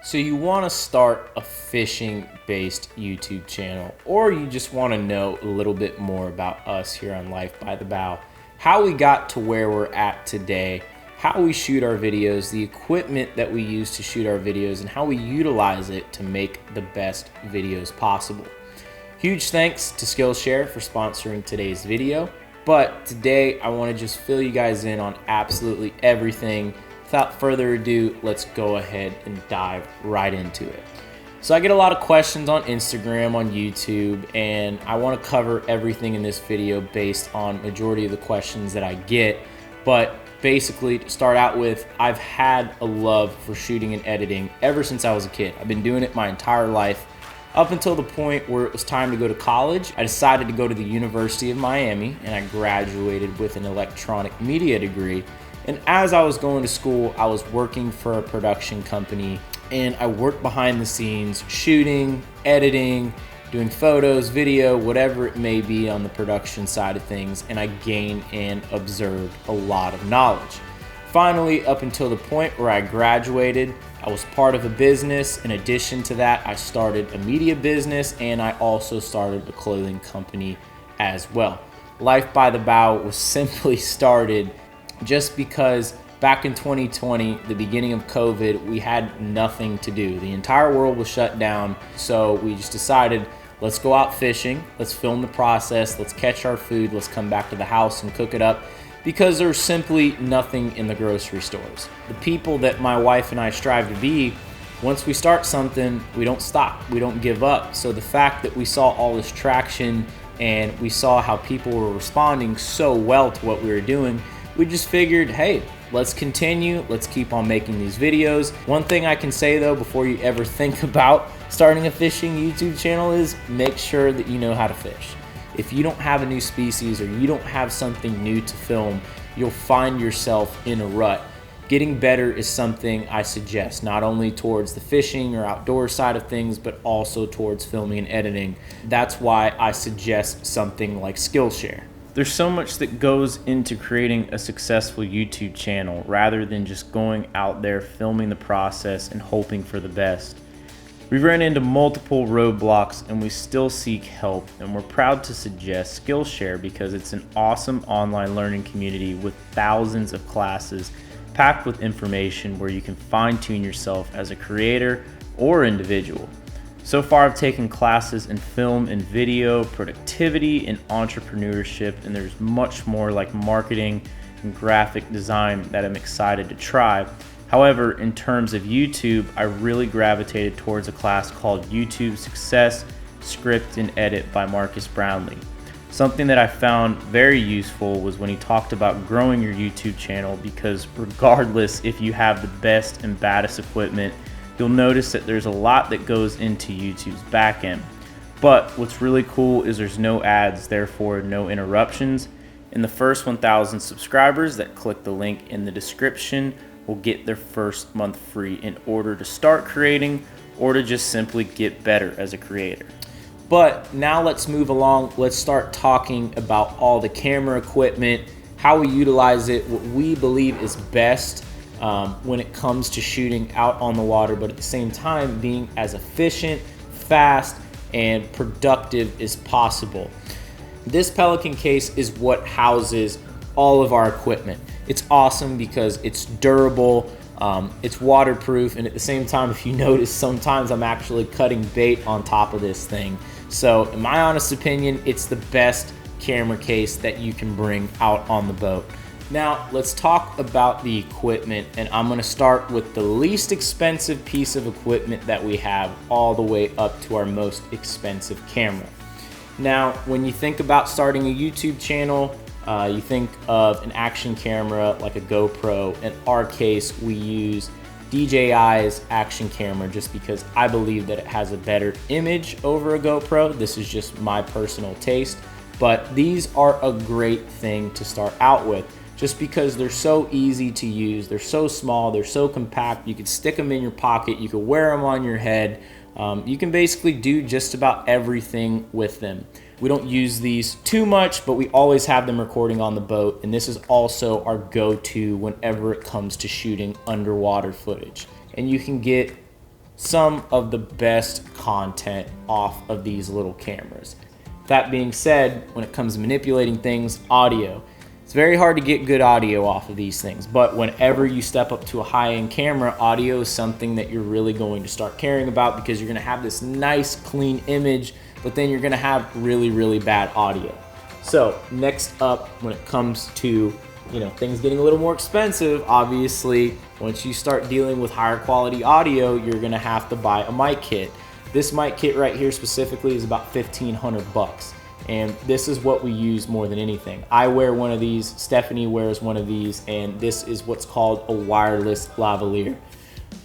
So you want to start a fishing-based YouTube channel, or you just want to know a little bit more about us here on Life by the Bow, how we got to where we're at today, how we shoot our videos, the equipment that we use to shoot our videos, and how we utilize it to make the best videos possible. Huge thanks to Skillshare for sponsoring today's video, but today I want to just fill you guys in on absolutely everything. Without further ado, let's go ahead and dive right into it. So I get a lot of questions on Instagram, on YouTube, and I want to cover everything in this video based on majority of the questions that I get. But basically, to start out with, I've had a love for shooting and editing ever since I was a kid. I've been doing it my entire life, up until the point where it was time to go to college. I decided to go to the University of Miami, and I graduated with an electronic media degree. And as I was going to school, I was working for a production company, and I worked behind the scenes, shooting, editing, doing photos, video, whatever it may be on the production side of things, and I gained and observed a lot of knowledge. Finally, up until the point where I graduated, I was part of a business. In addition to that, I started a media business, and I also started a clothing company as well. Life by the Bow was simply started just because back in 2020, the beginning of COVID, we had nothing to do. The entire world was shut down, so we just decided, let's go out fishing, let's film the process, let's catch our food, let's come back to the house and cook it up, because there's simply nothing in the grocery stores. The people that my wife and I strive to be, once we start something, we don't stop, we don't give up. So the fact that we saw all this traction and we saw how people were responding so well to what we were doing, we just figured, hey, let's continue, let's keep on making these videos. One thing I can say though, before you ever think about starting a fishing YouTube channel, is make sure that you know how to fish. If you don't have a new species or you don't have something new to film, you'll find yourself in a rut. Getting better is something I suggest, not only towards the fishing or outdoor side of things, but also towards filming and editing. That's why I suggest something like Skillshare. There's so much that goes into creating a successful YouTube channel rather than just going out there filming the process and hoping for the best. We've ran into multiple roadblocks and we still seek help, and we're proud to suggest Skillshare because it's an awesome online learning community with thousands of classes packed with information where you can fine-tune yourself as a creator or individual. So far, I've taken classes in film and video, productivity, and entrepreneurship, and there's much more like marketing and graphic design that I'm excited to try. However, in terms of YouTube, I really gravitated towards a class called YouTube Success, Script and Edit by Marcus Brownlee. Something that I found very useful was when he talked about growing your YouTube channel, because regardless if you have the best and baddest equipment, you'll notice that there's a lot that goes into YouTube's backend. But what's really cool is there's no ads, therefore no interruptions. And the first 1,000 subscribers that click the link in the description will get their first month free in order to start creating or to just simply get better as a creator. But now let's move along. Let's start talking about all the camera equipment, how we utilize it, what we believe is best when it comes to shooting out on the water, but at the same time being as efficient, fast, and productive as possible. This Pelican case is what houses all of our equipment. It's awesome because it's durable, it's waterproof, and at the same time, if you notice, sometimes I'm actually cutting bait on top of this thing. So in my honest opinion, it's the best camera case that you can bring out on the boat. Now let's talk about the equipment, and I'm going to start with the least expensive piece of equipment that we have all the way up to our most expensive camera. Now when you think about starting a YouTube channel, you think of an action camera like a GoPro. In our case, we use DJI's action camera just because I believe that it has a better image over a GoPro. This is just my personal taste, but these are a great thing to start out with, just because they're so easy to use, they're so small, they're so compact, you could stick them in your pocket, you could wear them on your head, you can basically do just about everything with them. We don't use these too much, but we always have them recording on the boat, and this is also our go-to whenever it comes to shooting underwater footage. And you can get some of the best content off of these little cameras. That being said, when it comes to manipulating things, audio, it's very hard to get good audio off of these things, but whenever you step up to a high-end camera, audio is something that you're really going to start caring about, because you're going to have this nice clean image, but then you're going to have really, really bad audio. So next up, when it comes to things getting a little more expensive, obviously once you start dealing with higher quality audio, you're going to have to buy a mic kit. This mic kit right here specifically is about $1,500, and this is what we use more than anything. I wear one of these, Stephanie wears one of these, and this is what's called a wireless lavalier.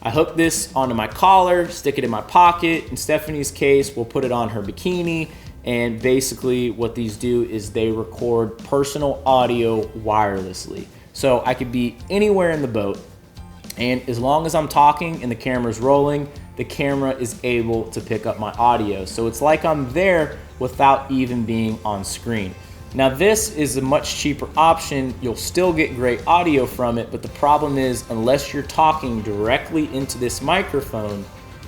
I hook this onto my collar, stick it in my pocket. In Stephanie's case, we'll put it on her bikini, and basically what these do is they record personal audio wirelessly. So I could be anywhere in the boat, and as long as I'm talking and the camera's rolling, the camera is able to pick up my audio. So it's like I'm there without even being on screen. Now this is a much cheaper option. You'll still get great audio from it, but the problem is, unless you're talking directly into this microphone,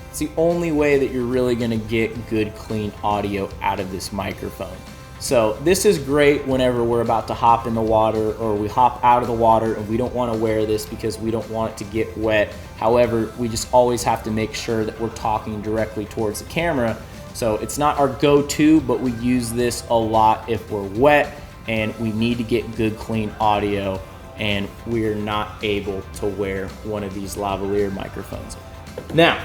it's the only way that you're really gonna get good, clean audio out of this microphone. So this is great whenever we're about to hop in the water, or we hop out of the water and we don't wanna wear this because we don't want it to get wet. However, we just always have to make sure that we're talking directly towards the camera. So it's not our go-to, but we use this a lot if we're wet and we need to get good, clean audio, and we're not able to wear one of these lavalier microphones. Now,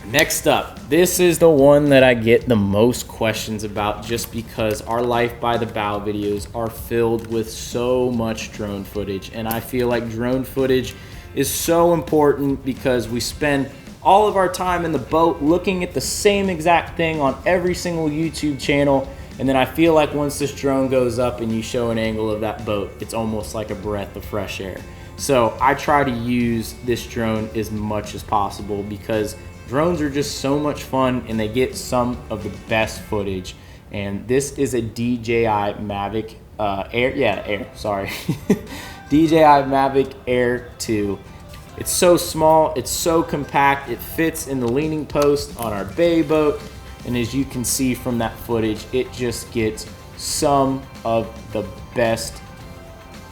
next up, this is the one that I get the most questions about, just because our Life by the Bow videos are filled with so much drone footage, and I feel like drone footage is so important because we spend all of our time in the boat looking at the same exact thing on every single YouTube channel, and then I feel like once this drone goes up and you show an angle of that boat, it's almost like a breath of fresh air. So I try to use this drone as much as possible because drones are just so much fun and they get some of the best footage. And this is a DJI Mavic Air, sorry. DJI Mavic Air 2. It's so small, it's so compact, it fits in the leaning post on our bay boat, and as you can see from that footage, it just gets some of the best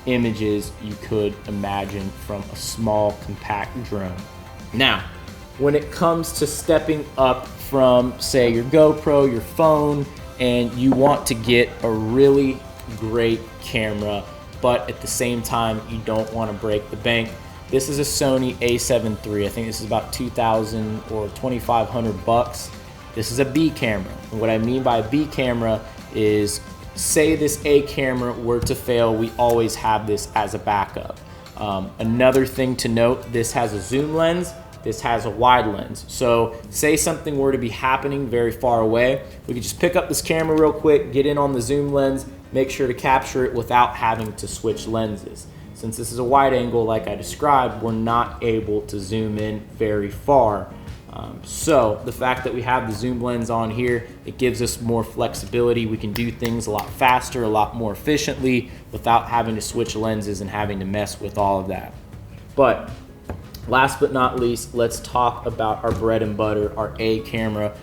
images you could imagine from a small, compact drone. Now, when it comes to stepping up from, say, your GoPro, your phone, and you want to get a really great camera, but at the same time, you don't want to break the bank, this is a Sony A73. I think this is about $2,000 or $2,500. This is a B camera. And what I mean by a B camera is, say this A camera were to fail, we always have this as a backup. Another thing to note, this has a zoom lens, this has a wide lens. So say something were to be happening very far away, we could just pick up this camera real quick, get in on the zoom lens, make sure to capture it without having to switch lenses. Since this is a wide angle like I described, we're not able to zoom in very far. So the fact that we have the zoom lens on here, it gives us more flexibility. We can do things a lot faster, a lot more efficiently without having to switch lenses and having to mess with all of that. But last but not least, let's talk about our bread and butter, our A camera.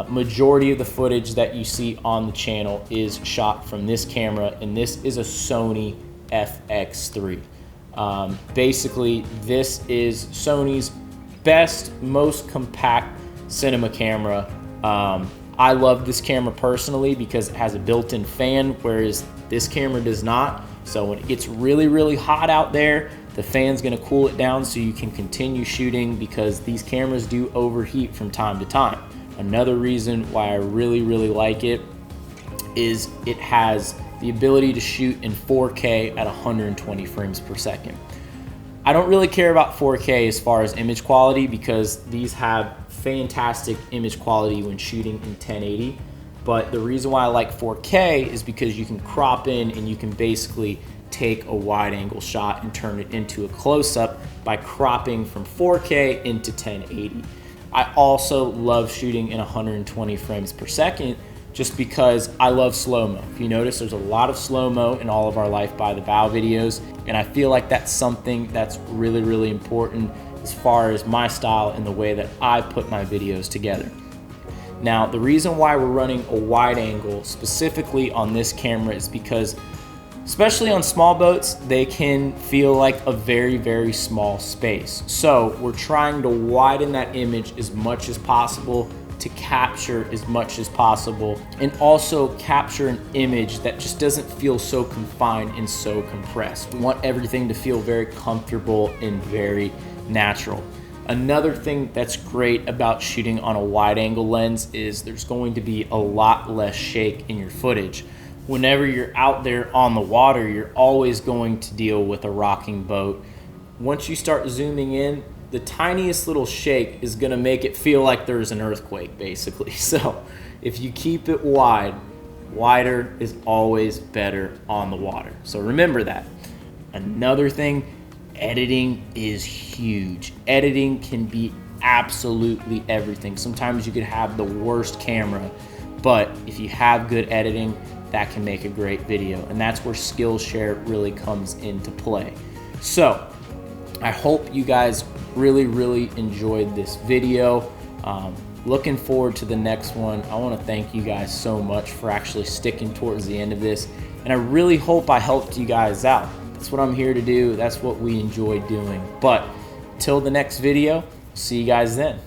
Majority of the footage that you see on the channel is shot from this camera, and this is a Sony Fx3. Basically, this is Sony's best, most compact cinema camera. I love this camera personally because it has a built-in fan, whereas this camera does not. So when it gets really, really hot out there, the fan's gonna cool it down so you can continue shooting, because these cameras do overheat from time to time. Another reason why I really, really like it is it has the ability to shoot in 4K at 120 frames per second. I don't really care about 4K as far as image quality, because these have fantastic image quality when shooting in 1080. But the reason why I like 4K is because you can crop in and you can basically take a wide angle shot and turn it into a close-up by cropping from 4K into 1080. I also love shooting in 120 frames per second just because I love slow-mo. If you notice, there's a lot of slow-mo in all of our Life by the Bow videos, and I feel like that's something that's really, really important, as far as my style and the way that I put my videos together. Now, the reason why we're running a wide angle specifically on this camera is because, especially on small boats, they can feel like a very, very small space. So we're trying to widen that image as much as possible to capture as much as possible, and also capture an image that just doesn't feel so confined and so compressed. We want everything to feel very comfortable and very natural. Another thing that's great about shooting on a wide angle lens is there's going to be a lot less shake in your footage. Whenever you're out there on the water, you're always going to deal with a rocking boat. Once you start zooming in, the tiniest little shake is gonna make it feel like there's an earthquake, basically. So if you keep it wide, wider is always better on the water. So remember that. Another thing, editing is huge. Editing can be absolutely everything. Sometimes you could have the worst camera, but if you have good editing, that can make a great video. And that's where Skillshare really comes into play. So I hope you guys really enjoyed this video. Looking forward to the next one. I want to thank you guys so much for actually sticking towards the end of this, and I really hope I helped you guys out. That's what I'm here to do. That's what we enjoy doing. But till the next video, see you guys then.